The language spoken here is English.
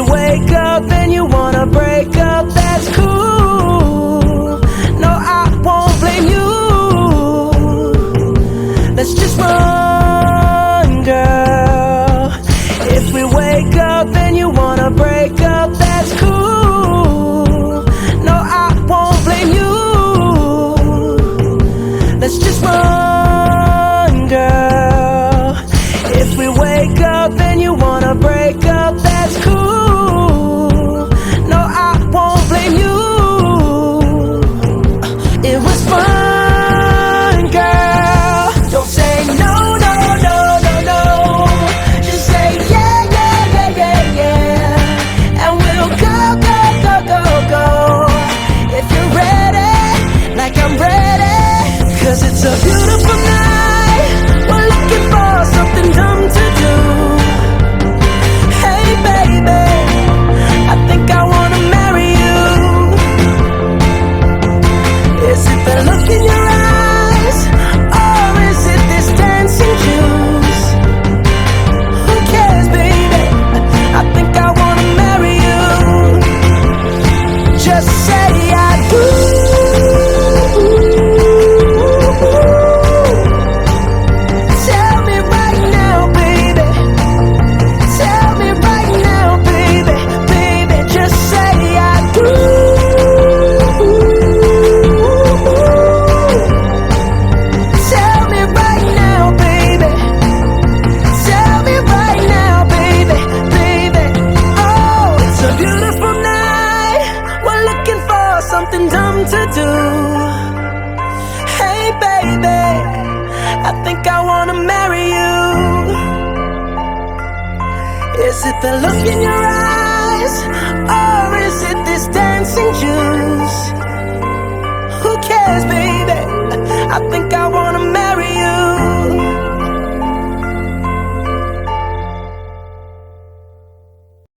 we wake up and you wanna break up, that's cool. No, I won't blame you. Let's just run, girl. If we wake up and you wanna break up, that's cool. No, I won't blame you. Let's just run, girl. If we wake up and you wanna break up, that's cool. No, I won't blame you. It was fun, girl. Don't say no, no, no, no, no. Just say yeah, yeah, yeah, yeah, yeah. And we'll go, go, go, go, go. If you're ready, like I'm ready. 'Cause it's a beautiful night. We're looking for something dumb to do. Hey baby, I think I wanna marry you. Is it the look in your eyes, or is it this dancing juice? Who cares, baby? I think I wanna marry you. Just say I do. Tell me right now, baby. Tell me right now, baby. Baby, just say I do. Tell me right now, baby. Tell me right now, baby. Baby, oh, it's a beautiful night. We're looking for something dumb to do. Hey baby, I think I wanna marry you. Is it the look in your eyes, or is it this dancing juice? Who cares, baby? I think I wanna